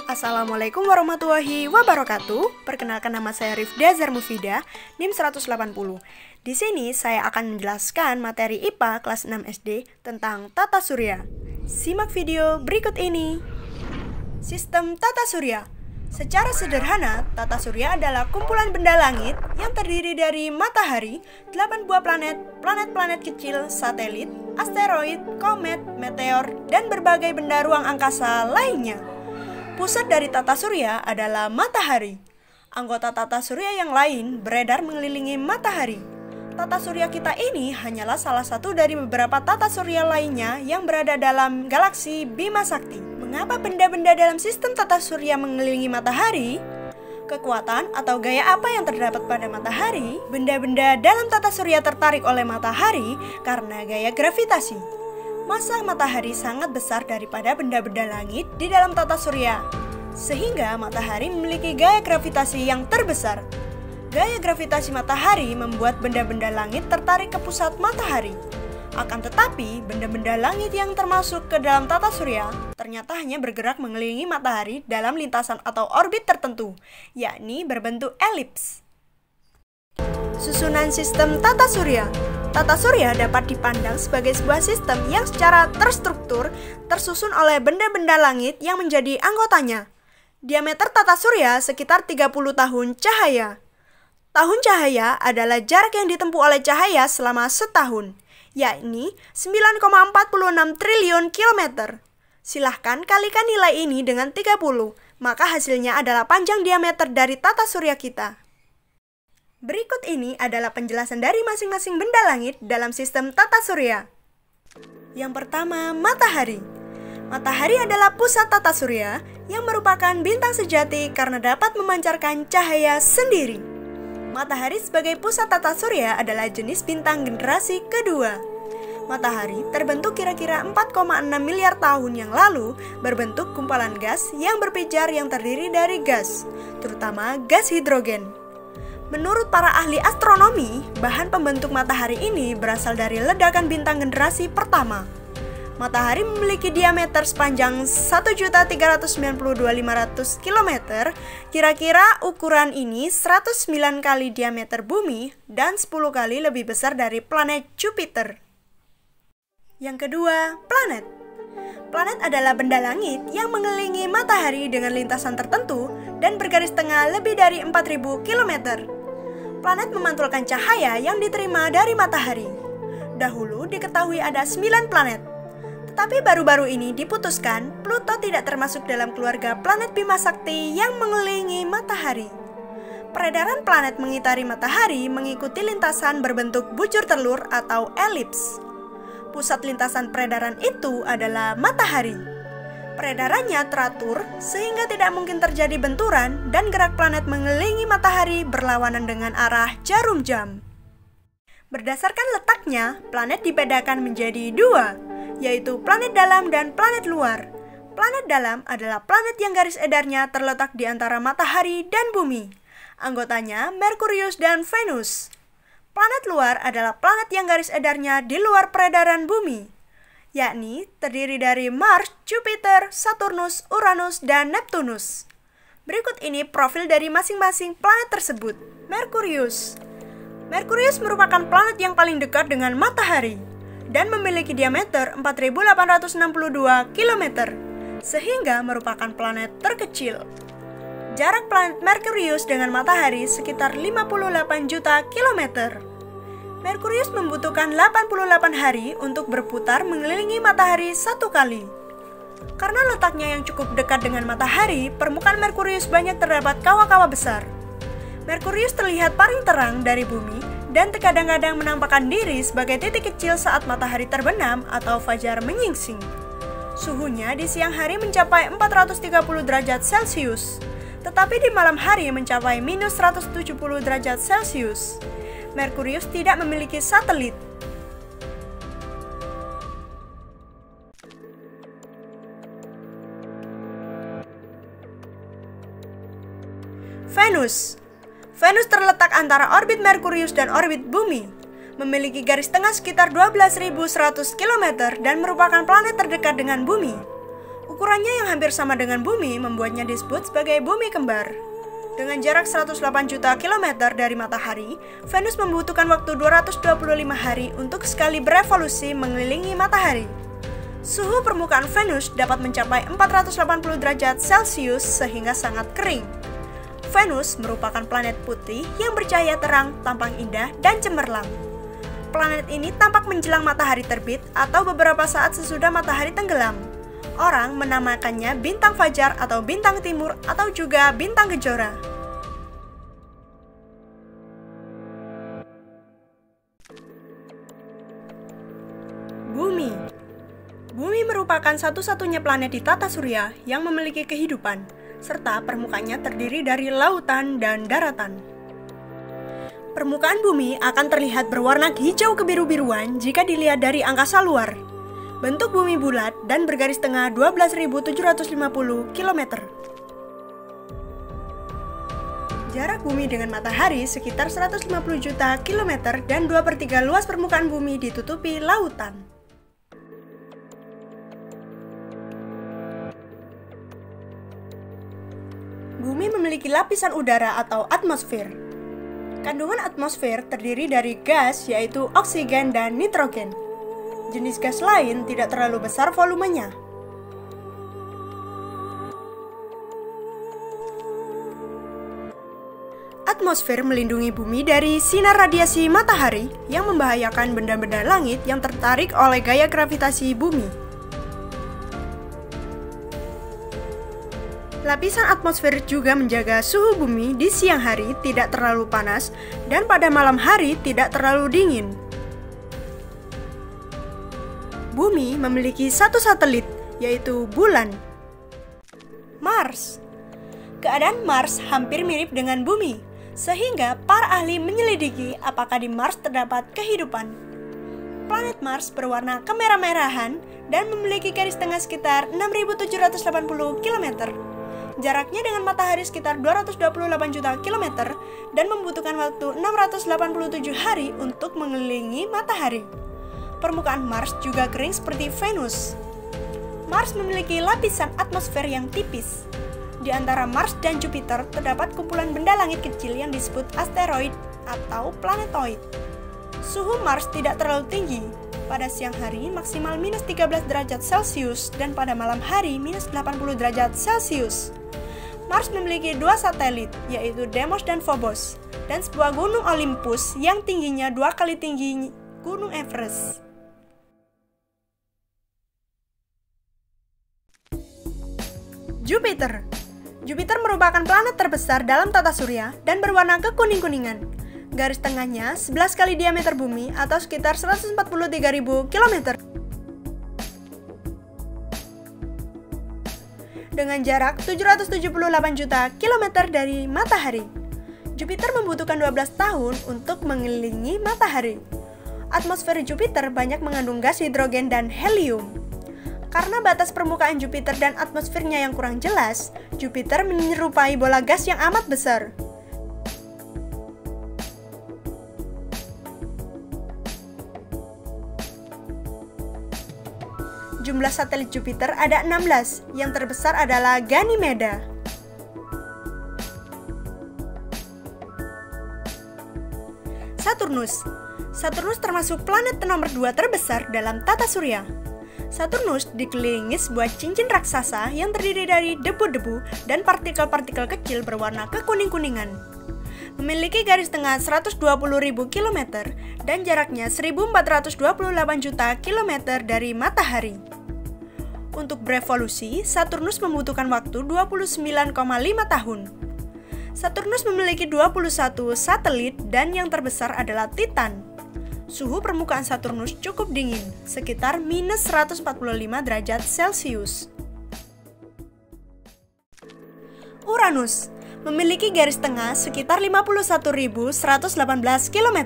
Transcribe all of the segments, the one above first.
Assalamualaikum warahmatullahi wabarakatuh. Perkenalkan, nama saya Rifda Zarmufida, NIM 180. Di sini saya akan menjelaskan materi IPA kelas 6 SD tentang tata surya. Simak video berikut ini. Sistem tata surya. Secara sederhana, tata surya adalah kumpulan benda langit yang terdiri dari matahari, 8 buah planet, planet-planet kecil, satelit, asteroid, komet, meteor, dan berbagai benda ruang angkasa lainnya. Pusat dari tata surya adalah matahari. Anggota tata surya yang lain beredar mengelilingi matahari. Tata surya kita ini hanyalah salah satu dari beberapa tata surya lainnya yang berada dalam galaksi Bima Sakti. Mengapa benda-benda dalam sistem tata surya mengelilingi matahari? Kekuatan atau gaya apa yang terdapat pada matahari? Benda-benda dalam tata surya tertarik oleh matahari karena gaya gravitasi. Massa matahari sangat besar daripada benda-benda langit di dalam tata surya, sehingga matahari memiliki gaya gravitasi yang terbesar. Gaya gravitasi matahari membuat benda-benda langit tertarik ke pusat matahari. Akan tetapi, benda-benda langit yang termasuk ke dalam tata surya ternyata hanya bergerak mengelilingi matahari dalam lintasan atau orbit tertentu, yakni berbentuk elips. Susunan sistem tata surya. Tata surya dapat dipandang sebagai sebuah sistem yang secara terstruktur tersusun oleh benda-benda langit yang menjadi anggotanya. Diameter tata surya sekitar 30 tahun cahaya. Tahun cahaya adalah jarak yang ditempuh oleh cahaya selama setahun, yakni 9,46 triliun kilometer. Silahkan kalikan nilai ini dengan 30, maka hasilnya adalah panjang diameter dari tata surya kita. Berikut ini adalah penjelasan dari masing-masing benda langit dalam sistem tata surya. Yang pertama, matahari. Matahari adalah pusat tata surya yang merupakan bintang sejati karena dapat memancarkan cahaya sendiri. Matahari sebagai pusat tata surya adalah jenis bintang generasi kedua. Matahari terbentuk kira-kira 4,6 miliar tahun yang lalu berbentuk gumpalan gas yang berpijar yang terdiri dari gas, terutama gas hidrogen. Menurut para ahli astronomi, bahan pembentuk matahari ini berasal dari ledakan bintang generasi pertama. Matahari memiliki diameter sepanjang 1.392.500 km, kira-kira ukuran ini 109 kali diameter bumi dan 10 kali lebih besar dari planet Jupiter. Yang kedua, planet. Planet adalah benda langit yang mengelilingi matahari dengan lintasan tertentu dan bergaris tengah lebih dari 4.000 km. Planet memantulkan cahaya yang diterima dari matahari. Dahulu diketahui ada 9 planet. Tetapi baru-baru ini diputuskan Pluto tidak termasuk dalam keluarga planet Bima Sakti yang mengelilingi matahari. Peredaran planet mengitari matahari mengikuti lintasan berbentuk bucur telur atau elips. Pusat lintasan peredaran itu adalah matahari. Peredarannya teratur sehingga tidak mungkin terjadi benturan dan gerak planet mengelilingi matahari berlawanan dengan arah jarum jam. Berdasarkan letaknya, planet dibedakan menjadi dua, yaitu planet dalam dan planet luar. Planet dalam adalah planet yang garis edarnya terletak di antara matahari dan bumi. Anggotanya Merkurius dan Venus. Planet luar adalah planet yang garis edarnya di luar peredaran bumi, yakni terdiri dari Mars, Jupiter, Saturnus, Uranus, dan Neptunus. Berikut ini profil dari masing-masing planet tersebut. Merkurius. Merkurius merupakan planet yang paling dekat dengan matahari dan memiliki diameter 4.862 km, sehingga merupakan planet terkecil. Jarak planet Merkurius dengan matahari sekitar 58 juta kilometer. Merkurius membutuhkan 88 hari untuk berputar mengelilingi matahari satu kali. Karena letaknya yang cukup dekat dengan matahari, permukaan Merkurius banyak terdapat kawah-kawah besar. Merkurius terlihat paling terang dari bumi dan terkadang-kadang menampakkan diri sebagai titik kecil saat matahari terbenam atau fajar menyingsing. Suhunya di siang hari mencapai 430 derajat Celcius, tetapi di malam hari mencapai minus 170 derajat Celcius. Merkurius tidak memiliki satelit. Venus. Venus terletak antara orbit Merkurius dan orbit bumi. Memiliki garis tengah sekitar 12.100 km dan merupakan planet terdekat dengan bumi. Ukurannya yang hampir sama dengan bumi membuatnya disebut sebagai bumi kembar. Dengan jarak 108 juta kilometer dari matahari, Venus membutuhkan waktu 225 hari untuk sekali berevolusi mengelilingi matahari. Suhu permukaan Venus dapat mencapai 480 derajat Celcius sehingga sangat kering. Venus merupakan planet putih yang bercahaya terang, tampang indah, dan cemerlang. Planet ini tampak menjelang matahari terbit atau beberapa saat sesudah matahari tenggelam. Orang menamakannya bintang fajar atau bintang timur atau juga bintang kejora. Bumi. Bumi merupakan satu-satunya planet di tata surya yang memiliki kehidupan, serta permukaannya terdiri dari lautan dan daratan. Permukaan bumi akan terlihat berwarna hijau kebiru-biruan jika dilihat dari angkasa luar. Bentuk bumi bulat dan bergaris tengah 12.750 km. Jarak bumi dengan matahari sekitar 150 juta kilometer dan 2/3 luas permukaan bumi ditutupi lautan. Bumi memiliki lapisan udara atau atmosfer. Kandungan atmosfer terdiri dari gas yaitu oksigen dan nitrogen. Jenis gas lain tidak terlalu besar volumenya. Atmosfer melindungi bumi dari sinar radiasi matahari yang membahayakan benda-benda langit yang tertarik oleh gaya gravitasi bumi. Lapisan atmosfer juga menjaga suhu bumi di siang hari tidak terlalu panas dan pada malam hari tidak terlalu dingin. Bumi memiliki satu satelit, yaitu bulan. Mars. Keadaan Mars hampir mirip dengan bumi, sehingga para ahli menyelidiki apakah di Mars terdapat kehidupan. Planet Mars berwarna kemerah-merahan dan memiliki garis tengah sekitar 6.780 km. Jaraknya dengan matahari sekitar 228 juta kilometer dan membutuhkan waktu 687 hari untuk mengelilingi matahari. Permukaan Mars juga kering seperti Venus. Mars memiliki lapisan atmosfer yang tipis. Di antara Mars dan Jupiter terdapat kumpulan benda langit kecil yang disebut asteroid atau planetoid. Suhu Mars tidak terlalu tinggi. Pada siang hari maksimal minus 13 derajat Celcius dan pada malam hari minus 80 derajat Celcius. Mars memiliki dua satelit, yaitu Deimos dan Phobos, dan sebuah gunung Olympus yang tingginya 2 kali tinggi Gunung Everest. Jupiter. Jupiter merupakan planet terbesar dalam tata surya dan berwarna kekuning-kuningan. Garis tengahnya 11 kali diameter bumi atau sekitar 143.000 km. Dengan jarak 778 juta kilometer dari matahari. Jupiter membutuhkan 12 tahun untuk mengelilingi matahari. Atmosfer Jupiter banyak mengandung gas hidrogen dan helium. Karena batas permukaan Jupiter dan atmosfernya yang kurang jelas, Jupiter menyerupai bola gas yang amat besar. Jumlah satelit Jupiter ada 16, yang terbesar adalah Ganymede. Saturnus. Saturnus termasuk planet nomor 2 terbesar dalam tata surya. Saturnus dikelilingi sebuah cincin raksasa yang terdiri dari debu-debu dan partikel-partikel kecil berwarna kekuning-kuningan. Memiliki garis tengah 120.000 km dan jaraknya 1.428 juta kilometer dari matahari. Untuk berevolusi, Saturnus membutuhkan waktu 29,5 tahun. Saturnus memiliki 21 satelit dan yang terbesar adalah Titan. Suhu permukaan Saturnus cukup dingin, sekitar minus 145 derajat Celcius. Uranus memiliki garis tengah sekitar 51.118 km.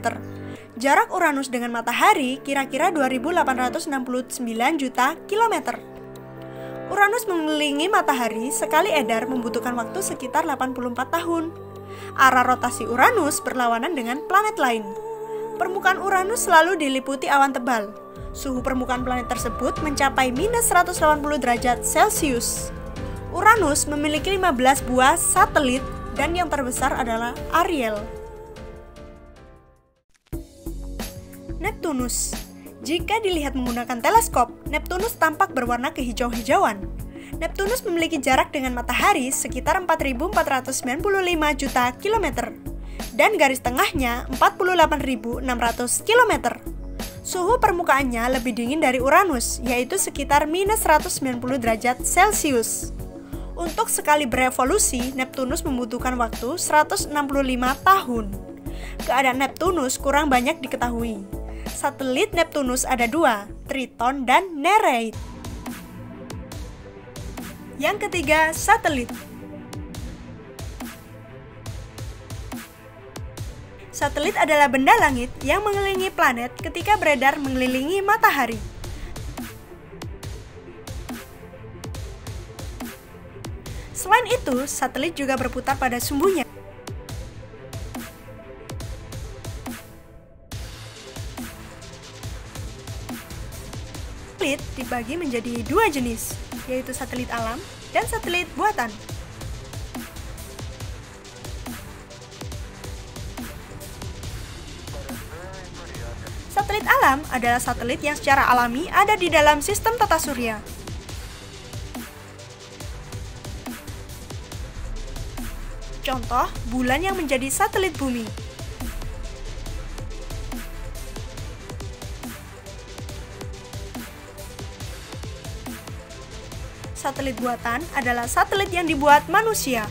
Jarak Uranus dengan matahari kira-kira 2.869 juta kilometer. Uranus mengelilingi matahari sekali edar membutuhkan waktu sekitar 84 tahun. Arah rotasi Uranus berlawanan dengan planet lain. Permukaan Uranus selalu diliputi awan tebal. Suhu permukaan planet tersebut mencapai minus 180 derajat Celcius. Uranus memiliki 15 buah satelit dan yang terbesar adalah Ariel. Neptunus. Jika dilihat menggunakan teleskop, Neptunus tampak berwarna kehijau-hijauan. Neptunus memiliki jarak dengan matahari sekitar 4.495 juta kilometer dan garis tengahnya 48.600 km. Suhu permukaannya lebih dingin dari Uranus, yaitu sekitar minus 190 derajat Celcius. Untuk sekali berevolusi, Neptunus membutuhkan waktu 165 tahun. Keadaan Neptunus kurang banyak diketahui. Satelit Neptunus ada 2, Triton dan Nereid. Yang ketiga, satelit. Satelit adalah benda langit yang mengelilingi planet ketika beredar mengelilingi matahari. Selain itu, satelit juga berputar pada sumbunya. Satelit dibagi menjadi 2 jenis, yaitu satelit alam dan satelit buatan. Satelit alam adalah satelit yang secara alami ada di dalam sistem tata surya. Contoh, bulan yang menjadi satelit bumi. Satelit buatan adalah satelit yang dibuat manusia.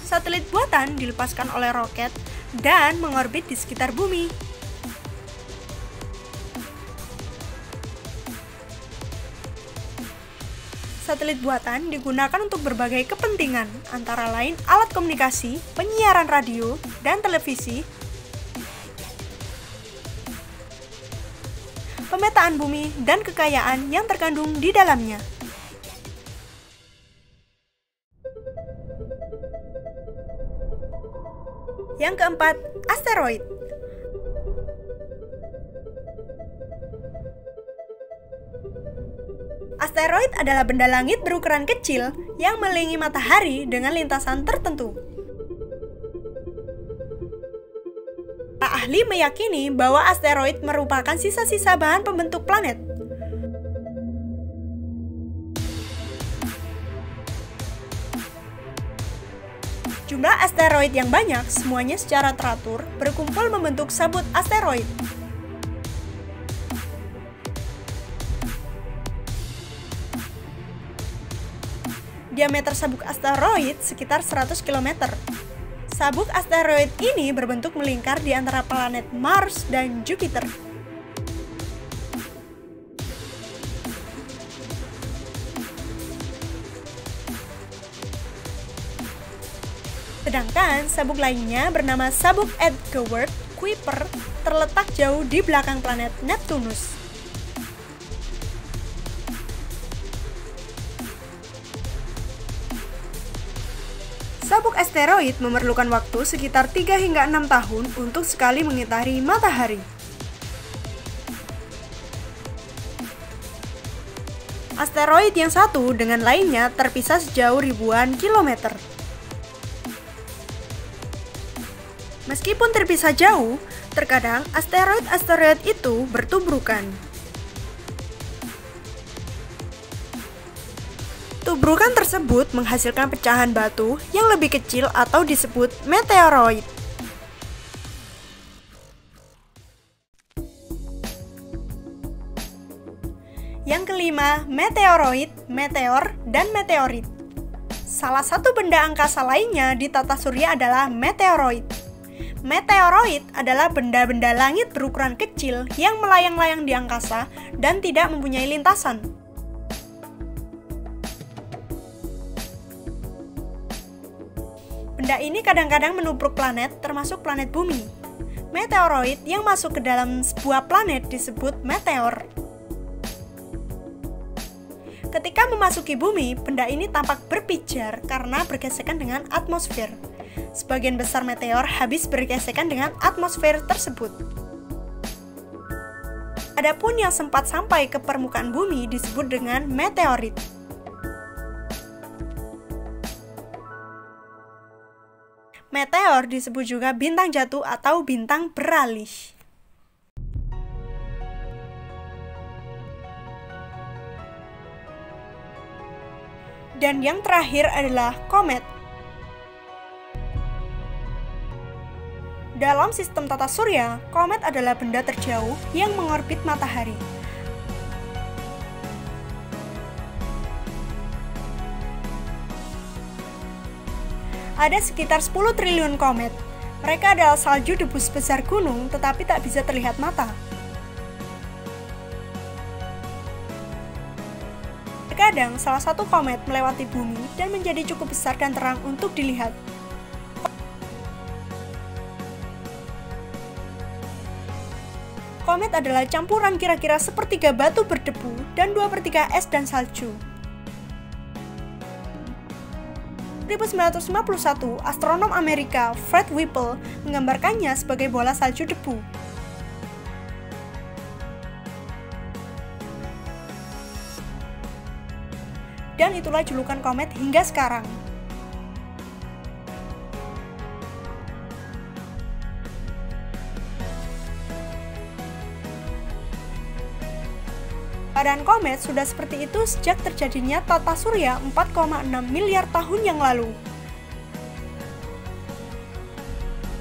Satelit buatan dilepaskan oleh roket dan mengorbit di sekitar bumi. Satelit buatan digunakan untuk berbagai kepentingan, antara lain alat komunikasi, penyiaran radio, dan televisi, pemetaan bumi, dan kekayaan yang terkandung di dalamnya. Yang keempat, asteroid. Asteroid adalah benda langit berukuran kecil yang mengelilingi matahari dengan lintasan tertentu. Para ahli meyakini bahwa asteroid merupakan sisa-sisa bahan pembentuk planet. Jumlah asteroid yang banyak, semuanya secara teratur, berkumpul membentuk sabut asteroid. Diameter sabuk asteroid sekitar 100 km. Sabuk asteroid ini berbentuk melingkar di antara planet Mars dan Jupiter. Sedangkan sabuk lainnya bernama sabuk Edgeworth Kuiper terletak jauh di belakang planet Neptunus. Sabuk asteroid memerlukan waktu sekitar 3 hingga 6 tahun untuk sekali mengitari matahari. Asteroid yang satu dengan lainnya terpisah sejauh ribuan kilometer. Meskipun terpisah jauh, terkadang asteroid-asteroid itu bertubrukan. Tubrukan tersebut menghasilkan pecahan batu yang lebih kecil atau disebut meteoroid. Yang kelima, meteoroid, meteor, dan meteorit. Salah satu benda angkasa lainnya di tata surya adalah meteoroid. Meteoroid adalah benda-benda langit berukuran kecil yang melayang-layang di angkasa dan tidak mempunyai lintasan. Benda ini kadang-kadang menubruk planet, termasuk planet bumi. Meteoroid yang masuk ke dalam sebuah planet disebut meteor. Ketika memasuki bumi, benda ini tampak berpijar karena bergesekan dengan atmosfer. Sebagian besar meteor habis bergesekan dengan atmosfer tersebut. Adapun yang sempat sampai ke permukaan bumi disebut dengan meteorit. Meteor disebut juga bintang jatuh atau bintang beralih. Dan yang terakhir adalah komet. Dalam sistem tata surya, komet adalah benda terjauh yang mengorbit matahari. Ada sekitar 10 triliun komet. Mereka adalah salju debu sebesar gunung, tetapi tak bisa terlihat mata. Terkadang, salah satu komet melewati bumi dan menjadi cukup besar dan terang untuk dilihat. Komet adalah campuran kira-kira sepertiga batu berdebu dan 2/3 es dan salju. 1951, astronom Amerika Fred Whipple menggambarkannya sebagai bola salju debu. Dan itulah julukan komet hingga sekarang. Keadaan komet sudah seperti itu sejak terjadinya tata surya 4,6 miliar tahun yang lalu.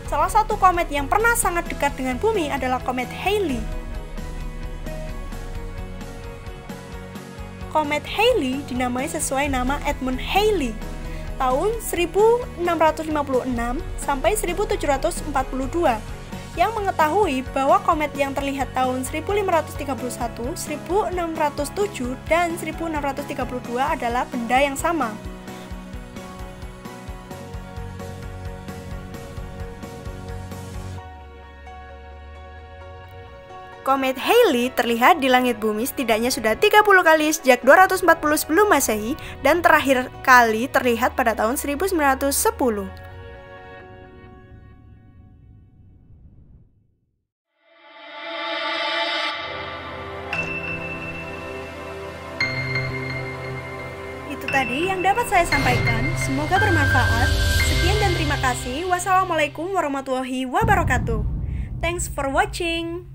Salah satu komet yang pernah sangat dekat dengan bumi adalah komet Halley. Komet Halley dinamai sesuai nama Edmund Halley tahun 1656 sampai 1742 yang mengetahui bahwa komet yang terlihat tahun 1531, 1607, dan 1632 adalah benda yang sama. Komet Halley terlihat di langit bumi setidaknya sudah 30 kali sejak 240 sebelum Masehi dan terakhir kali terlihat pada tahun 1910. Itu tadi yang dapat saya sampaikan, semoga bermanfaat. Sekian dan terima kasih. Wassalamualaikum warahmatullahi wabarakatuh. Thanks for watching.